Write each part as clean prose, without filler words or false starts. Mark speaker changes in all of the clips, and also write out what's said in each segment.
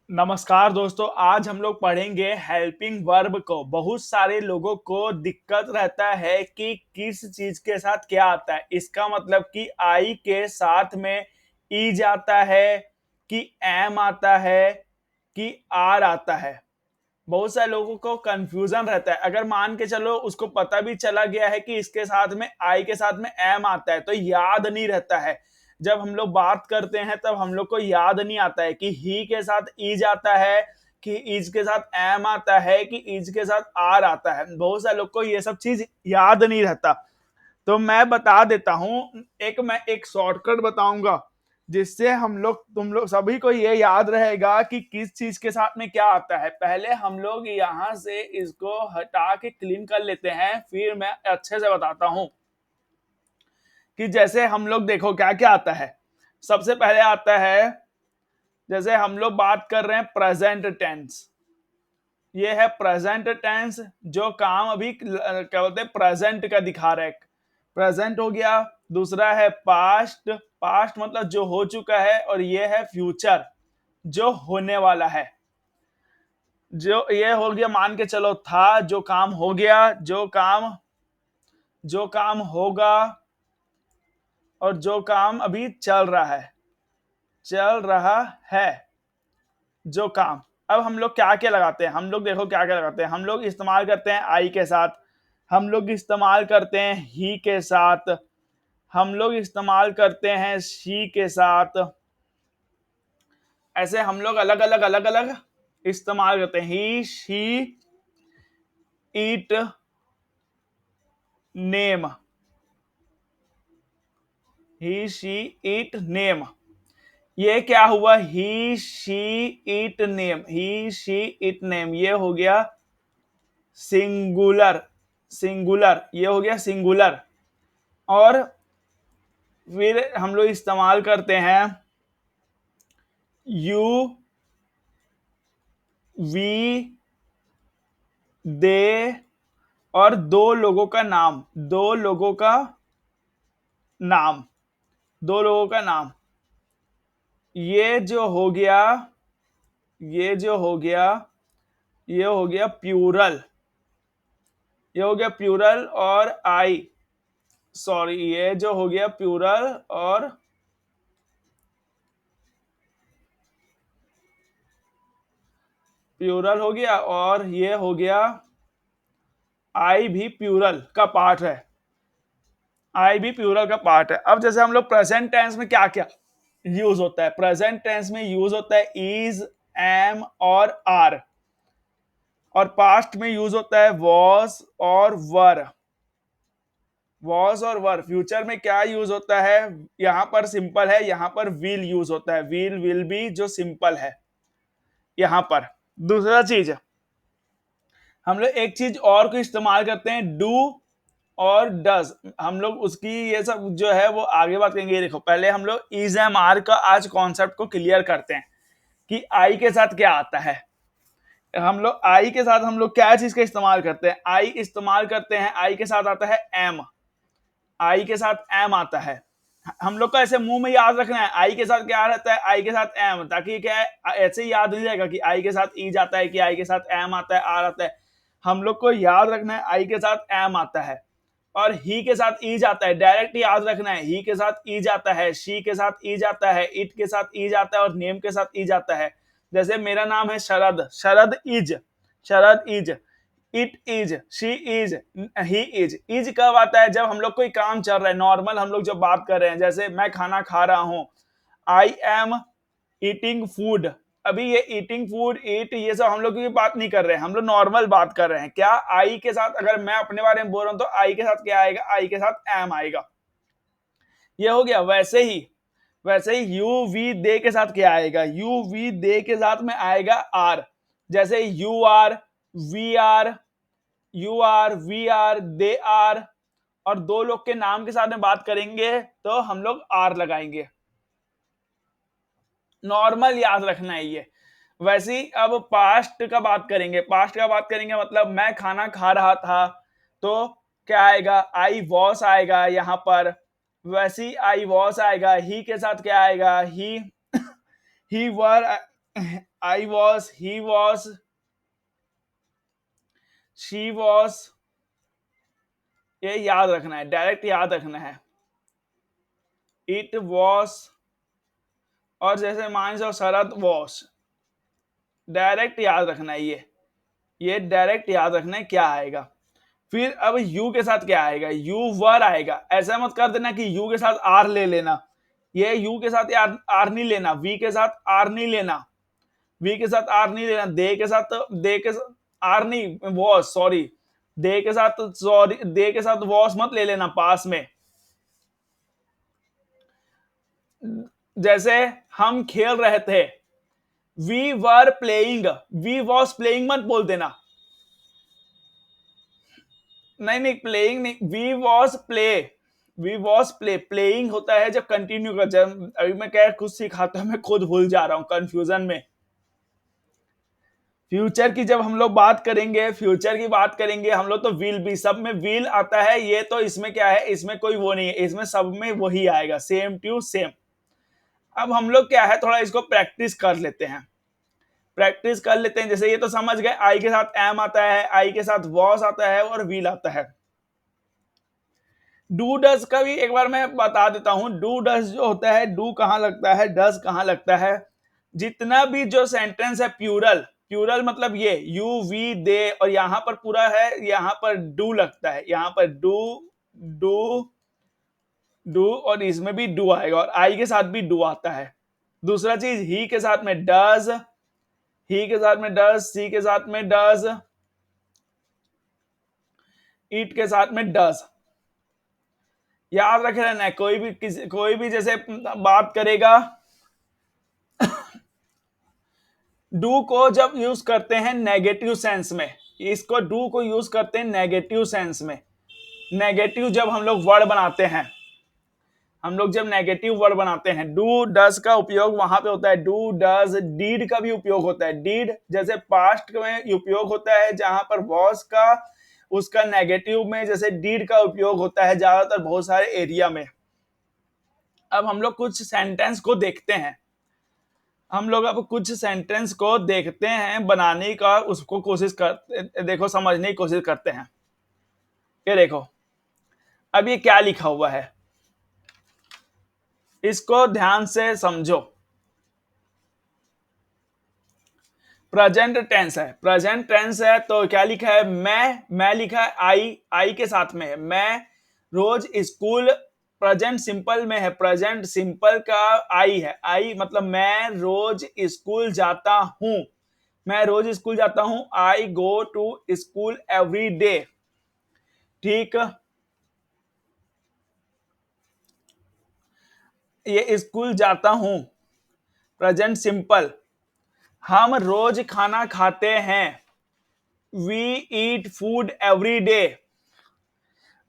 Speaker 1: नमस्कार दोस्तों, आज हम लोग पढ़ेंगे हेल्पिंग वर्ब को। बहुत सारे लोगों को दिक्कत रहता है कि किस चीज के साथ क्या आता है। इसका मतलब कि आई के साथ में ईज आता है, कि एम आता है, कि आर आता है। बहुत सारे लोगों को कंफ्यूजन रहता है। अगर मान के चलो उसको पता भी चला गया है कि इसके साथ में आई के साथ में एम आता है, तो याद नहीं रहता है। जब हम लोग बात करते हैं तब हम लोग को याद नहीं आता है कि ही के साथ ईज आता है, कि ईज के साथ एम आता है, कि ईज के साथ आर आता है। बहुत सारे लोग को ये सब चीज याद नहीं रहता। तो मैं बता देता हूं, मैं एक शॉर्टकट बताऊंगा जिससे हम लोग तुम लोग सभी को ये याद रहेगा कि किस चीज के साथ में क्या आता है। पहले हम लोग यहां से इसको हटा के क्लीन कर लेते हैं, फिर मैं अच्छे से बताता हूं कि जैसे हम लोग देखो क्या क्या आता है। सबसे पहले आता है, जैसे हम लोग बात कर रहे हैं प्रेजेंट टेंस। ये है प्रेजेंट टेंस, जो काम अभी क्या बोलते हैं प्रेजेंट का दिखा रहा है। प्रेजेंट हो गया। दूसरा है पास्ट। पास्ट मतलब जो हो चुका है, और ये है फ्यूचर, जो होने वाला है। जो ये हो गया, मान के चलो था, जो काम हो गया, जो काम होगा, और जो काम अभी चल रहा है जो काम। अब हम लोग क्या क्या लगाते हैं, हम लोग देखो क्या क्या लगाते हैं। हम लोग इस्तेमाल करते हैं आई के साथ, हम लोग इस्तेमाल करते हैं ही के साथ, हम लोग इस्तेमाल करते हैं शी के साथ। ऐसे हम लोग अलग अलग इस्तेमाल करते हैं। He, she, it, name. He, she, it, name. ये क्या हुआ, he, she, it, name. He, she, it, name, ये हो गया सिंगुलर। ये हो गया सिंगुलर। और फिर हम लोग इस्तेमाल करते हैं यू, वी, दे, और नाम। दो लोगों का नाम। ये जो हो गया ये जो हो गया ये हो गया प्लूरल। ये हो गया प्लूरल और आई, सॉरी, ये जो हो गया प्लूरल और प्लूरल हो गया, और ये हो गया आई भी प्लूरल का पार्ट है। आई भी प्लूरल का पार्ट है। अब जैसे हम लोग प्रेजेंट टेंस में क्या क्या यूज होता है, प्रेजेंट टेंस में यूज होता है इज, एम और आर। और पास्ट में यूज होता है वॉज और वर। फ्यूचर में क्या यूज होता है, यहां पर सिंपल है, यहां पर विल यूज होता है। विल बी जो सिंपल है यहां पर। दूसरा चीज, हम लोग एक चीज और को इस्तेमाल करते हैं, डू और डज। हम लोग उसकी ये सब जो है वो आगे बात करेंगे। देखो पहले हम लोग इज एम आर का आज कॉन्सेप्ट को क्लियर करते हैं कि आई के साथ क्या आता है। हम लोग आई के साथ हम लोग क्या चीज का इस्तेमाल करते हैं, आई के साथ आता है एम। आई के साथ एम आता है। हम लोग को ऐसे मुंह में याद रखना है आई के साथ क्या रहता है, आई के साथ एम, ताकि क्या है ऐसे ही याद नहीं रहेगा कि आई के साथ ई जाता है, कि आई के साथ एम आता है, आर आता है। हम लोग को याद रखना है आई के साथ एम आता है, और ही के साथ ई जाता है। डायरेक्ट याद रखना है, ही के साथ ई जाता है, शी के साथ ई जाता है, इट के साथ ई जाता है, और नेम के साथ ई जाता है। जैसे मेरा नाम है Sharad, Sharad is, it is, she is, he is. Is कब आता है, जब हम लोग कोई काम चल रहा है, नॉर्मल हम लोग जब बात कर रहे हैं, जैसे मैं खाना खा रहा हूं, आई एम ईटिंग फूड। अभी ये ईटिंग फूड, ईट, ये सब हम लोग की बात नहीं कर रहे हैं, हम लोग नॉर्मल बात कर रहे हैं। क्या आई के साथ अगर मैं अपने बारे में बोल रहा हूं, तो आई के साथ क्या आएगा, आई के साथ एम आएगा। ये हो गया। वैसे ही यू वी दे के साथ क्या आएगा, यू वी दे के साथ में आएगा आर। जैसे we are we are, they are. और दो लोग के नाम के साथ में बात करेंगे तो हम लोग आर लगाएंगे। नॉर्मल याद रखना है ये। वैसे ही अब पास्ट का बात करेंगे, मतलब मैं खाना खा रहा था, तो क्या आएगा, आई वॉस आएगा यहां पर। वैसे ही आई वॉस आएगा। ही के साथ क्या आएगा, ही वर I was, he was, she was, ये याद रखना है, डायरेक्ट याद रखना है। It was, और जैसे मांस और शरद was, डायरेक्ट याद रखना है ये डायरेक्ट याद रखना है क्या आएगा। फिर अब यू के साथ क्या आएगा, यू वर आएगा। ऐसा मत कर देना कि यू के साथ आर ले लेना, ये यू के साथ आर नहीं लेना, वी के साथ आर नहीं लेना, वी के साथ आर नहीं लेना, दे के साथ आर नहीं, वॉस, सॉरी, दे के साथ, सॉरी, दे के साथ वॉस मत ले लेना पास में। जैसे हम खेल रहे थे, we were playing, we was playing मत बोल देना, नहीं प्लेइंग नहीं, we was play, we was play, playing होता है जब कंटिन्यू कर, जब अभी मैं क्या कुछ सिखाता हूं, मैं खुद भूल जा रहा हूं कंफ्यूजन में। फ्यूचर की जब हम लोग बात करेंगे, फ्यूचर की बात करेंगे हम लोग, तो विल बी, सब में विल आता है, ये तो इसमें क्या है, इसमें कोई वो नहीं है, इसमें सब में वही आएगा, सेम टू सेम। अब हम लोग क्या है, थोड़ा इसको प्रैक्टिस कर लेते हैं, प्रैक्टिस कर लेते हैं। जैसे ये तो समझ गए, आई के साथ एम आता है, आई के साथ वॉस आता है और विल आता है। डू डज का भी एक बार मैं बता देता हूं, डू डज जो होता है, डू कहां लगता है, डज कहां लगता है। जितना भी जो सेंटेंस है प्लूरल, प्लूरल मतलब ये यू वी दे, और यहां पर पूरा है, यहां पर डू लगता है, यहां पर डू डू डू, और इसमें भी डू आएगा, और आई के साथ भी डू आता है। दूसरा चीज, ही के साथ में डज, ही के साथ में डज, सी के साथ में डज, ईट के साथ में डज। याद रखे रहना है, कोई भी जैसे बात करेगा, डू को जब यूज करते हैं नेगेटिव सेंस में, इसको डू को यूज करते हैं नेगेटिव सेंस में। नेगेटिव जब हम लोग वर्ड बनाते हैं, हम लोग जब नेगेटिव वर्ड बनाते हैं, डू डज का उपयोग वहां पे होता है, डू डज। डीड का भी उपयोग होता है, डीड जैसे पास्ट में उपयोग होता है, जहां पर वॉज का, उसका नेगेटिव में जैसे डीड का उपयोग होता है ज्यादातर बहुत सारे एरिया में। अब हम लोग कुछ सेंटेंस को देखते हैं, हम लोग अब कुछ सेंटेंस को देखते हैं बनाने का, उसको कोशिश करते, देखो समझने की कोशिश करते हैं। ये देखो, अब ये क्या लिखा हुआ है, इसको ध्यान से समझो। प्रेजेंट टेंस है, प्रेजेंट टेंस है, तो क्या लिखा है, मैं लिखा है, आई के साथ में है, मैं रोज स्कूल, प्रेजेंट सिंपल में है, प्रेजेंट सिंपल का आई है, आई मतलब मैं रोज स्कूल जाता हूं, मैं रोज स्कूल जाता हूं, I go to school every day. ठीक, ये स्कूल जाता हूं, प्रेजेंट सिंपल। हम रोज खाना खाते हैं, we eat food every day,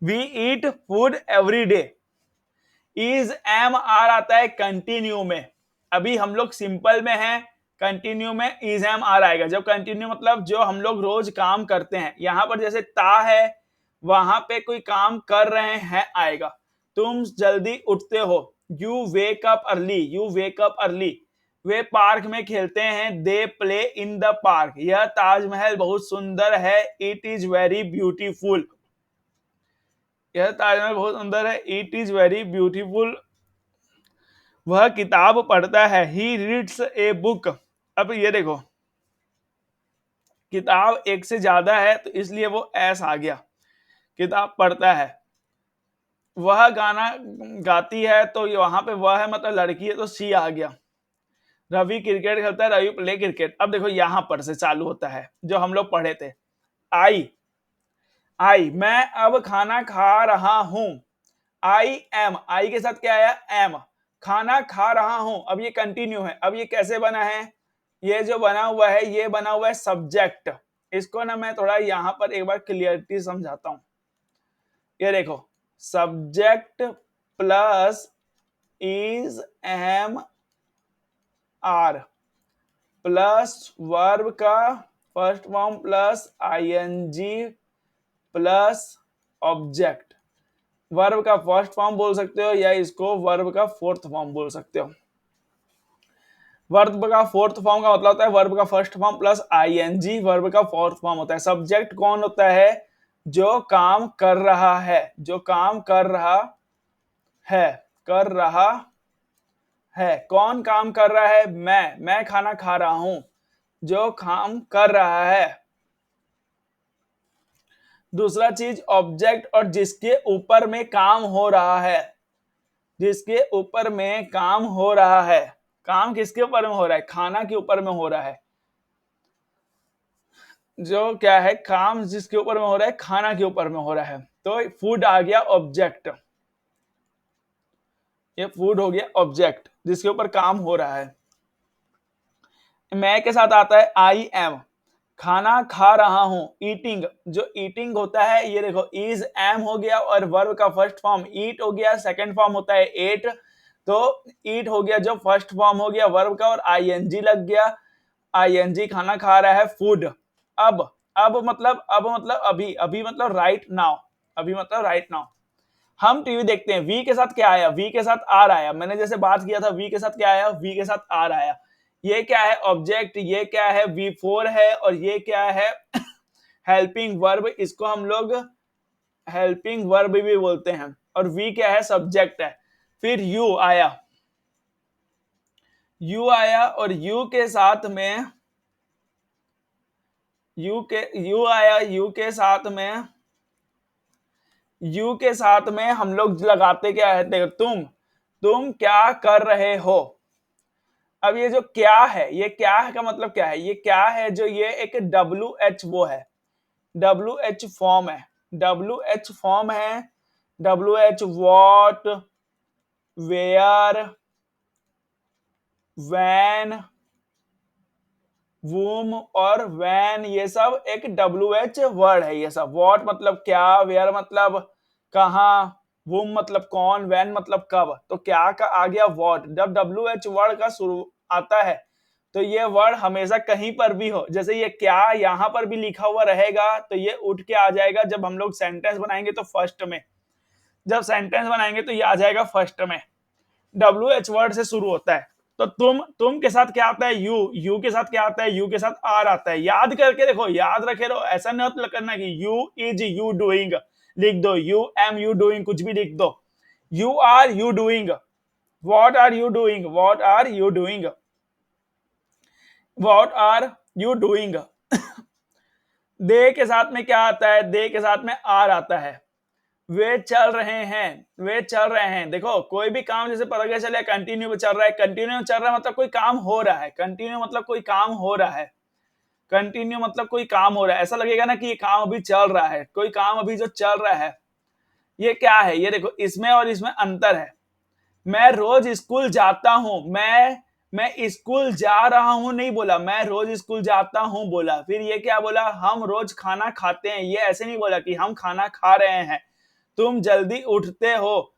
Speaker 1: we eat food every day. Is am are आता है कंटिन्यू में, अभी हम लोग सिंपल में हैं, कंटिन्यू में इज एम आर आएगा। जब कंटिन्यू मतलब जो हम लोग रोज काम करते हैं, यहां पर जैसे ता है, वहां पे कोई काम कर रहे हैं आएगा। तुम जल्दी उठते हो, you wake up early, you wake up early. Way park में खेलते हैं, they play in the park. यह ताजमहल बहुत सुंदर है, इट इज वेरी ब्यूटीफुल। यह ताजमहल बहुत सुंदर है, इट इज वेरी ब्यूटीफुल। वह किताब पढ़ता है, ही रीड्स ए बुक। अब ये देखो, किताब एक से ज्यादा है तो इसलिए वो एस आ गया, किताब पढ़ता है। वह गाना गाती है, तो वहां पे वह है मतलब लड़की है, तो सी आ गया। रवि क्रिकेट खेलता है, रवि प्ले क्रिकेट। अब देखो यहां पर से चालू होता है जो हम लोग पढ़े थे, आई, आई मैं अब खाना खा रहा हूं, आई एम, आई के साथ क्या आया, एम, खाना खा रहा हूं। अब ये कंटिन्यू है, अब ये कैसे बना है, ये जो बना हुआ है, ये बना हुआ है सब्जेक्ट। इसको ना मैं थोड़ा यहां पर एक बार क्लियरिटी समझाता हूं। ये देखो, subject plus is am are plus verb का first form plus ING plus object. Verb का फर्स्ट फॉर्म बोल सकते हो या इसको वर्ब का फोर्थ फॉर्म बोल सकते हो। वर्ब का फोर्थ फॉर्म का मतलब होता है वर्ब का first form plus ING verb का फोर्थ फॉर्म होता है। सब्जेक्ट कौन होता है? जो काम कर रहा है, जो काम कर रहा है, कर रहा है। कौन काम कर रहा है? मैं खाना खा रहा हूं। जो काम कर रहा है। दूसरा चीज ऑब्जेक्ट और जिसके ऊपर में काम हो रहा है, जिसके ऊपर में काम हो रहा है। काम किसके ऊपर में हो रहा है? खाना के ऊपर में हो रहा है। जो क्या है? काम जिसके ऊपर में हो रहा है, खाना के ऊपर में हो रहा है। तो फूड आ गया ऑब्जेक्ट, ये फूड हो गया ऑब्जेक्ट जिसके ऊपर काम हो रहा है। मैं के साथ आता है आई एम, खाना खा रहा हूं। ईटिंग, जो ईटिंग होता है ये देखो इज एम हो गया और वर्ब का फर्स्ट फॉर्म ईट हो गया, सेकंड फॉर्म होता है एट। तो ईट हो गया जो फर्स्ट फॉर्म हो गया वर्ब का और आईएनजी लग गया। आईएनजी खाना खा रहा है फूड। अब मतलब अभी, अभी मतलब राइट नाउ, अभी मतलब राइट नाउ। हम टीवी देखते हैं, वी के साथ क्या आया? वी के साथ आर आया। मैंने जैसे बात किया था वी के साथ क्या आया? वी के साथ आर आया। ये क्या है? ऑब्जेक्ट। ये क्या है? वी फोर है। और ये क्या है? Helping verb. इसको हम लोग हेल्पिंग वर्ब भी बोलते हैं। और वी क्या है? सब्जेक्ट है। फिर यू आया, यू आया और यू के साथ में यू आया, यू के साथ में, यू के साथ में हम लोग लगाते क्या है? देखो तुम क्या कर रहे हो। अब ये जो क्या है, ये क्या है का मतलब क्या है? ये क्या है? जो ये एक डब्ल्यू एच वो है, डब्ल्यू एच फॉर्म है, डब्ल्यू एच फॉर्म है। W H what, where, when, whom और वैन, ये सब एक डब्ल्यू एच वर्ड है। ये सब वॉट मतलब क्या, वेयर मतलब कहाँ, वूम मतलब कौन, वैन मतलब कब। तो क्या का आ गया वॉट। जब डब्ल्यू एच वर्ड का शुरू आता है तो ये वर्ड हमेशा कहीं पर भी हो, जैसे ये क्या यहां पर भी लिखा हुआ रहेगा तो ये उठ के आ जाएगा जब हम लोग सेंटेंस बनाएंगे तो फर्स्ट में, जब सेंटेंस बनाएंगे तो ये आ जाएगा फर्स्ट में। डब्ल्यू एच वर्ड से शुरू होता है। तो तुम के साथ क्या आता है? यू के साथ क्या आता है? यू के साथ आर आता है। याद करके देखो, याद रखे रहो, ऐसा नहीं करना कि यू इज यू डूइंग लिख दो, यू एम यू डूइंग कुछ भी लिख दो। You are you doing, what are you doing, what are you doing, what are you doing. They के साथ में क्या आता है? दे के साथ में आर आता है। वे चल रहे हैं, वे चल रहे हैं। देखो कोई भी काम जैसे पता चले कंटिन्यू में चल रहा है, कंटिन्यू में चल रहा है मतलब कोई काम हो रहा है, कंटिन्यू मतलब कोई काम हो रहा है, कंटिन्यू मतलब कोई काम हो रहा है। ऐसा लगेगा ना कि ये काम अभी चल रहा है, कोई काम अभी जो चल रहा है। ये क्या है? ये देखो इसमें और इसमें अंतर है। मैं रोज स्कूल जाता हूं, मैं स्कूल जा रहा हूं नहीं बोला, मैं रोज स्कूल जाता हूं बोला। फिर ये क्या बोला? हम रोज खाना खाते हैं। ये ऐसे नहीं बोला कि हम खाना खा रहे हैं। तुम जल्दी उठते हो,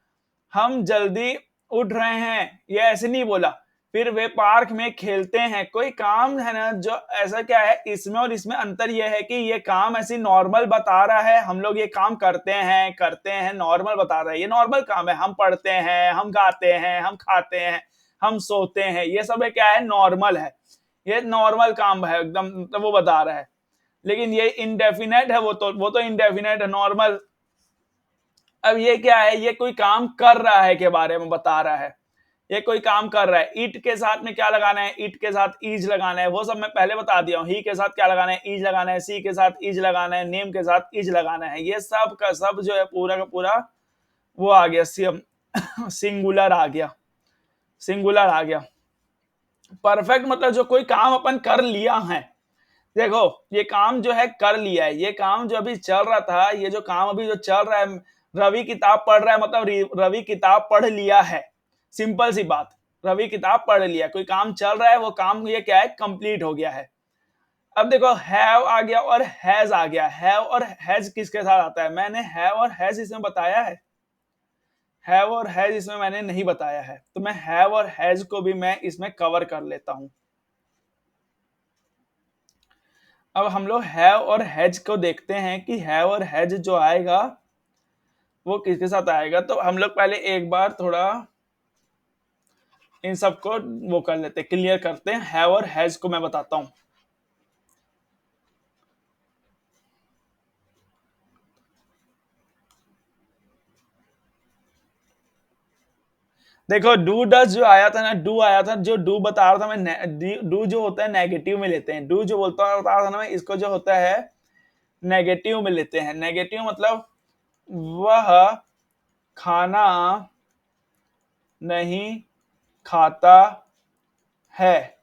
Speaker 1: हम जल्दी उठ रहे हैं, ये ऐसे नहीं बोला। फिर वे पार्क में खेलते हैं। कोई काम है ना जो ऐसा क्या है, इसमें और इसमें अंतर यह है कि ये काम ऐसी नॉर्मल बता रहा है, हम लोग ये काम करते हैं नॉर्मल बता रहा है, ये नॉर्मल काम है। हम पढ़ते हैं, हम गाते हैं, हम खाते हैं, हम सोते हैं, ये सब है क्या है? नॉर्मल है, ये नॉर्मल काम है एकदम, तो वो बता रहा है। लेकिन ये इंडेफिनेट है, वो तो इंडेफिनेट है, नॉर्मल। अब ये क्या है? ये कोई काम कर रहा है के बारे में बता रहा है, ये कोई काम कर रहा है। इट के साथ में क्या लगाना है? इट के साथ इज लगाना है, वो सब मैं पहले बता दिया हूं। ही के साथ क्या लगाना है? इज लगाना है। सी के साथ इज लगाना है। नेम के साथ इज लगाना है। ये सब का सब जो है पूरा का पूरा वो आ गया, सिंगुलर आ गया, सिंगुलर आ गया। परफेक्ट मतलब जो कोई काम अपन कर लिया है। देखो ये काम जो है कर लिया है, ये काम जो अभी चल रहा था, ये जो काम अभी जो चल रहा है, रवि किताब पढ़ रहा है मतलब रवि किताब पढ़ लिया है। सिंपल सी बात, रवि किताब पढ़ लिया, कोई काम चल रहा है, वो काम ये क्या है? कंप्लीट हो गया है। अब देखो हैव आ गया और हैज आ गया। हैव और हैज किसके साथ आता है? मैंने हैव और हैज इसमें बताया है? हैव और हैज इसमें मैंने नहीं बताया है, तो मैं हैव और हैज को भी मैं इसमें कवर कर लेता हूं। अब हम लोग हैव और हैज को देखते हैं कि हैव और हैज जो आएगा वो किसके साथ आएगा। तो हम लोग पहले एक बार थोड़ा इन सबको वो कर लेते, क्लियर करते हैं। हैव और हैज को मैं बताता हूं। देखो डू डज जो आया था ना, डू आया था, जो डू बता रहा था मैं, डू जो होता है नेगेटिव में लेते हैं। डू जो बता रहा था ना मैं, इसको जो होता है नेगेटिव में लेते हैं। नेगेटिव मतलब वह खाना नहीं खाता है,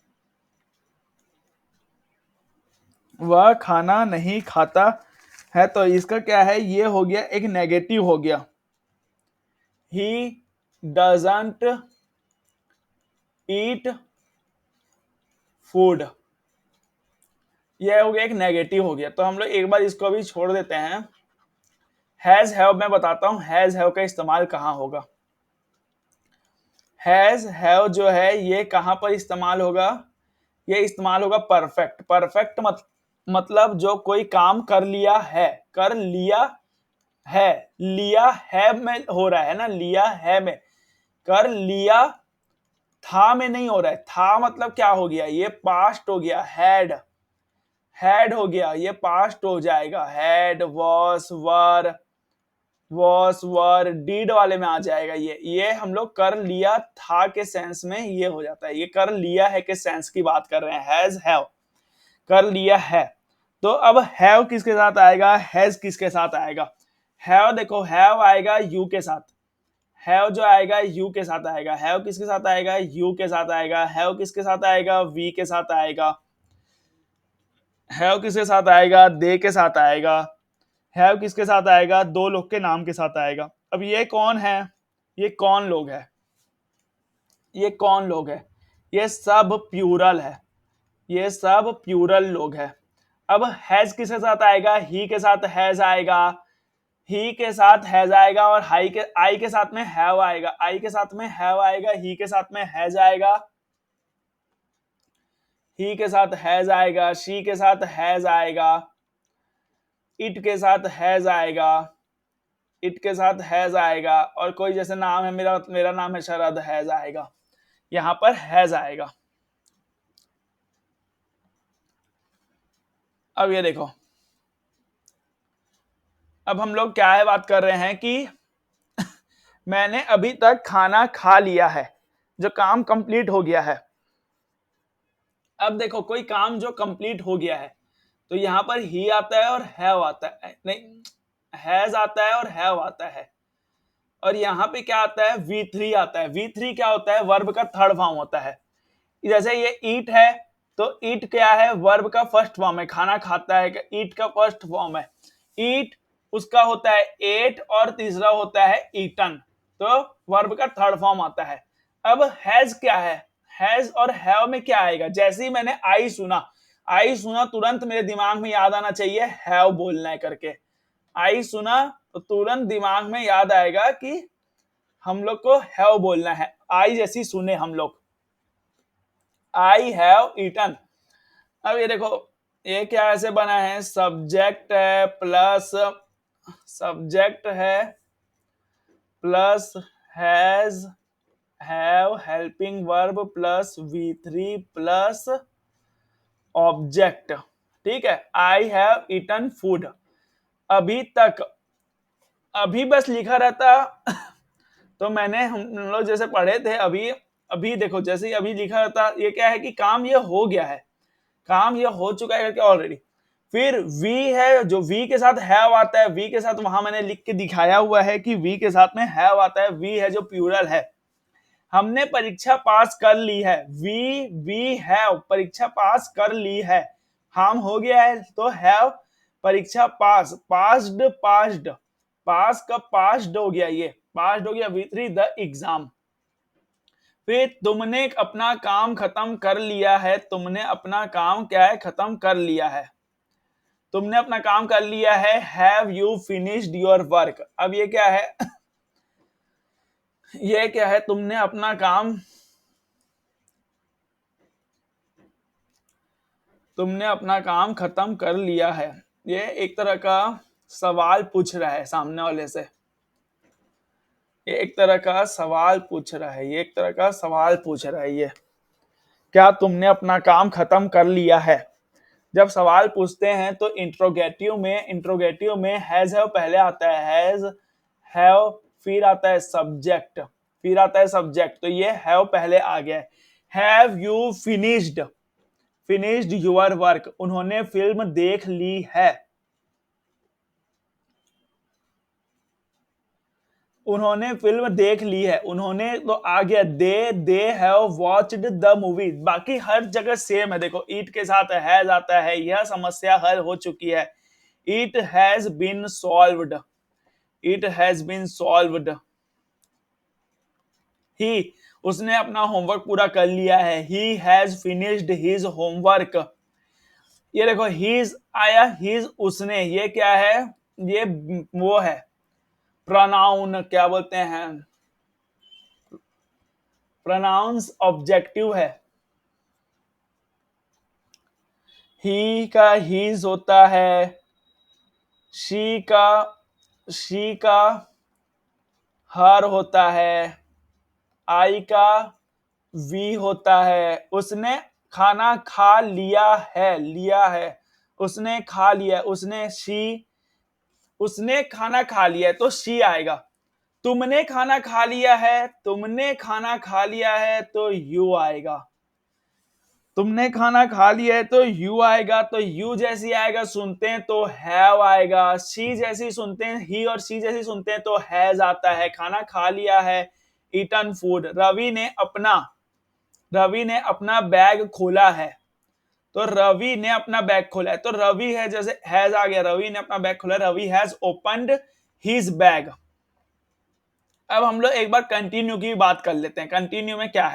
Speaker 1: वह खाना नहीं खाता है। तो इसका क्या है, ये हो गया एक नेगेटिव हो गया। ही डजंट ईट फूड, यह हो गया एक नेगेटिव हो गया। तो हम लोग एक बार इसको भी छोड़ देते हैं। हैज हैव मैं बताता हूं हैज हैव का इस्तेमाल कहां होगा। हैज हैव जो है ये कहां पर इस्तेमाल होगा, ये इस्तेमाल होगा परफेक्ट। परफेक्ट मतलब जो कोई काम कर लिया है, कर लिया है, लिया है में हो रहा है ना, लिया है में, कर लिया था में नहीं हो रहा है। था मतलब क्या हो गया, ये पास्ट हो गया। हैड हो गया, ये पास्ट हो जाएगा। हैड, वॉस वर डीड वाले में आ जाएगा। ये हम लोग कर लिया था के सेंस में ये हो जाता है। ये कर लिया है के सेंस की बात कर रहे हैं। हैज हैव, कर लिया है। तो अब हैव किसके साथ आएगा, हैज किसके साथ आएगा। हैव देखो, हैव आएगा यू के साथ। हैव जो आएगा यू के साथ आएगा। हैव किसके साथ आएगा, यू के साथ आएगा। हैव किसके साथ आएगा, वी के साथ आएगा। हैव किसके साथ आएगा, दे के साथ आएगा। हैव किसके साथ आएगा, दो लोग के नाम के साथ आएगा। अब ये कौन है, ये कौन लोग है, ये कौन लोग है, ये सब प्यूरल है, ये सब प्यूरल लोग है। अब हैज किसके साथ आएगा, ही के साथ हैज आएगा, ही के साथ हैज आएगा, और आई के साथ में हैव आएगा। आई के साथ में हैव आएगा, ही के साथ में हैज आएगा, ही के साथ हैज आएगा, शी के साथ हैज आएगा, इट के साथ हैज आएगा, इट के साथ हैज आएगा, और कोई जैसे नाम है, मेरा नाम है शरद, हैज आएगा, यहां पर हैज आएगा। अब ये देखो, अब हम लोग क्या है बात कर रहे हैं कि मैंने अभी तक खाना खा लिया है, जो काम कंप्लीट हो गया है। अब देखो कोई काम जो कंप्लीट हो गया है, तो यहां पर ही आता है और हैव आता है, नहीं, हैज आता है और हैव आता है। और यहाँ पे क्या आता है, V3 आता है। V3 क्या होता है, वर्ब का थर्ड फॉर्म होता है। जैसे ये ईट है, तो ईट क्या है, वर्ब का फर्स्ट फॉर्म है, खाना खाता है, ईट का फर्स्ट फॉर्म है। ईट उसका होता है एट, और तीसरा होता है ईटन, तो वर्ब का थर्ड फॉर्म आता है। अब हैज क्या है, हैज और हैव में क्या आएगा, जैसे ही मैंने आई सुना तुरंत मेरे दिमाग में याद आना चाहिए हैव बोलना है करके। आई सुना तो तुरंत दिमाग में याद आएगा कि हम लोग को हैव बोलना है। आई जैसी सुने हम लोग, आई हैव ईटन। अब ये देखो, ये क्या ऐसे बना है, सब्जेक्ट है प्लस, सब्जेक्ट है plus has, have, helping verb plus V3 plus object. ठीक है, आई हैव ईटन फूड। अभी तक, अभी बस लिखा रहता तो मैंने, हम लोग जैसे पढ़े थे अभी, अभी देखो जैसे ही अभी लिखा रहता, ये क्या है कि काम ये हो गया है, काम ये हो चुका है करके ऑलरेडी। फिर वी है, जो वी के साथ हैव आता है, वी के साथ वहां मैंने लिख के दिखाया हुआ है कि वी के साथ में हैव आता है। वी है जो प्लूरल है, हमने परीक्षा पास कर ली है। वी हैव परीक्षा पास कर ली है, हम हो गया है, तो हैव परीक्षा पास, पास्ड, पास का पास्ड हो गया, ये पास्ड हो गया। V3 the exam. फिर तुमने अपना काम खत्म कर लिया है, तुमने अपना काम क्या है, खत्म कर लिया है, तुमने अपना काम कर लिया है। Have you finished your work. अब ये क्या है ये क्या है, तुमने अपना काम, तुमने अपना काम खत्म कर लिया है। ये एक तरह का सवाल पूछ रहा है सामने वाले से। ये एक तरह का सवाल पूछ रहा है, ये एक तरह का सवाल पूछ रहा है ये, क्या तुमने अपना काम खत्म कर लिया है। जब सवाल पूछते हैं तो इंट्रोगेटिव में हैव पहले आता है, हैव फिर आता है सब्जेक्ट, तो ये हैव पहले आ गया है। Have you finished your work, उन्होंने फिल्म देख ली है। उन्होंने फिल्म देख ली है, उन्होंने तो आ गया। They have watched the movie, बाकी हर जगह सेम है। देखो ईट के साथ हैज आता है, यह समस्या हल हो चुकी है। It has been solved, it has been solved. He, उसने अपना होमवर्क पूरा कर लिया है। He has finished his homework. ये देखो हीज आया, हीज उसने, ये क्या है, ये वो है प्रोनाउन, क्या बोलते हैं, प्रोनाउंस ऑब्जेक्टिव है। ही का हीज होता है, शी का हर होता है, आई का वी होता है। उसने खाना खा लिया है, उसने खा लिया, उसने खाना खा लिया है तो शी आएगा। तुमने खाना खा लिया है, तो यू आएगा। तुमने खाना खा लिया है तो यू आएगा, तो यू जैसी आएगा सुनते हैं तो हैव आएगा। शी जैसी सुनते हैं, ही और शी जैसी सुनते हैं तो हैज आता है। खाना खा लिया है, ईटन फूड। रवि ने अपना बैग खोला है, तो रवि ने अपना बैग खोला है, तो रवि है जैसे हैज आ गया। रवि ने अपना बैग खोला, Ravi has opened his bag. अब हम लोग एक बार कंटिन्यू की बात कर लेते हैं। कंटिन्यू में क्या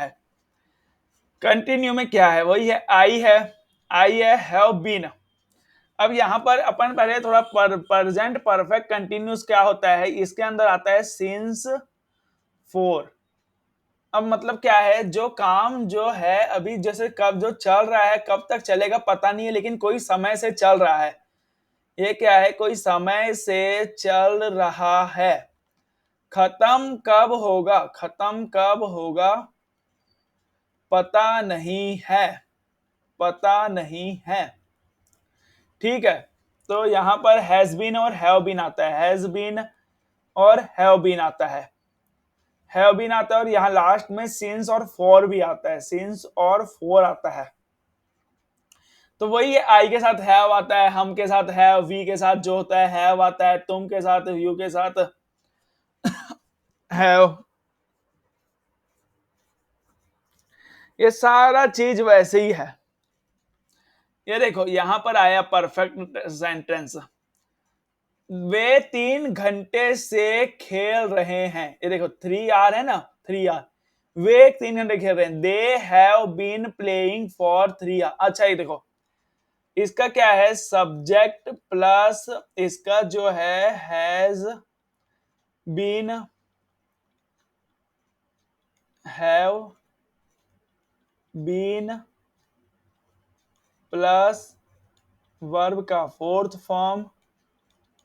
Speaker 1: है, वही है, आई है हैव बीन। अब यहां पर अपन पहले थोड़ा प्रेजेंट परफेक्ट कंटिन्यूस क्या होता है, इसके अंदर आता है सिंस 4। अब मतलब क्या है, जो काम जो है अभी जैसे कब जो चल रहा है, कब तक चलेगा पता नहीं है, लेकिन कोई समय से चल रहा है। ये क्या है, कोई समय से चल रहा है। खत्म कब होगा पता नहीं है। ठीक है, तो यहां पर हैज बीन और हैव बीन आता है, हैज बीन और हैव बीन आता है, और यहां लास्ट में सिंस और फॉर भी आता है, सिंस और फॉर आता है। तो वही है, आई के साथ हैव आता है, हम के साथ हैव, वी के साथ जो होता है हैव आता है, तुम के साथ, यू के साथ हैव। ये सारा चीज वैसे ही है। ये देखो यहां पर आया परफेक्ट सेंटेंस, वे 3 घंटे से खेल रहे हैं। ये देखो 3 आर है ना, 3 आर, वे 3 घंटे खेल रहे हैं। They have been playing for 3 hour. अच्छा ये देखो इसका क्या है, सब्जेक्ट प्लस इसका जो है has been, have been plus verb का फोर्थ फॉर्म,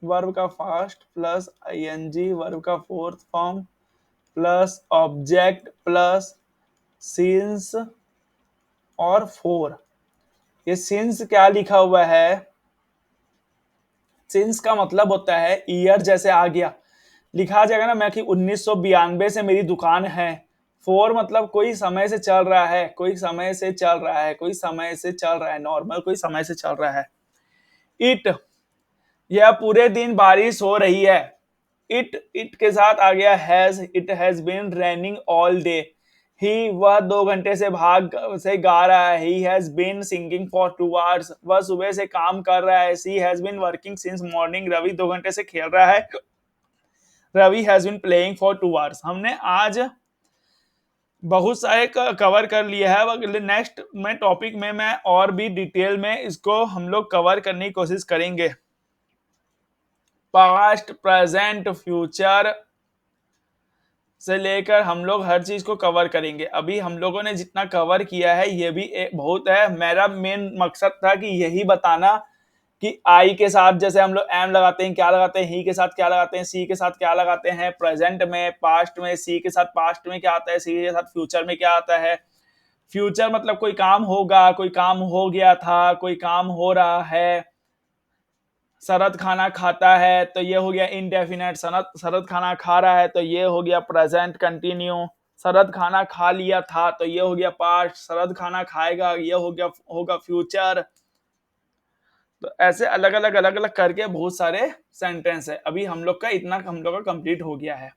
Speaker 1: वर्ब का फर्स्ट प्लस आईएनजी, वर्ब का fourth form plus object plus since और फोर। ये सिंस क्या लिखा हुआ है, सिंस का मतलब होता है ईयर, जैसे आ गया लिखा जाएगा ना मैं कि 1992 से मेरी दुकान है। फोर मतलब कोई समय से चल रहा है, नॉर्मल कोई समय से चल रहा है। इट, यह पूरे दिन बारिश हो रही है। इट के साथ आ गया has, it has been raining all day. He, वह 2 घंटे से गा रहा है। He has been singing for 2 hours, वह सुबह से काम कर रहा है। She has been working since morning, Ravi 2 घंटे से खेल रहा है। Ravi has been playing for 2 hours. हमने आज बहुत सारे कवर कर लिया है। नेक्स्ट में टॉपिक में मैं और भी डिटेल में इसको हम लोग कवर करने की कोशिश करेंगे। पास्ट प्रेजेंट फ्यूचर से लेकर हम लोग हर चीज को कवर करेंगे। अभी हम लोगों ने जितना कवर किया है ये भी बहुत है। मेरा मेन मकसद था कि यही बताना कि आई के साथ जैसे हम लोग एम लगाते हैं, क्या लगाते हैं, ही के साथ क्या लगाते हैं, सी के साथ क्या लगाते हैं, प्रेजेंट में, पास्ट में, सी के साथ पास्ट में क्या आता है, सी के साथ फ्यूचर में क्या आता है। फ्यूचर मतलब कोई काम होगा, कोई काम हो गया था, कोई काम हो रहा है। शरद खाना खाता है तो ये हो गया इंडेफिनेट, शरद खाना खा रहा है तो ये हो गया प्रेजेंट कंटिन्यू। शरद खाना खा लिया था तो ये हो गया पास्ट, शरद खाना खाएगा ये हो गया होगा फ्यूचर। तो ऐसे अलग अलग करके बहुत सारे सेंटेंस है। अभी हम लोग का इतना हम लोग का कंप्लीट हो गया है।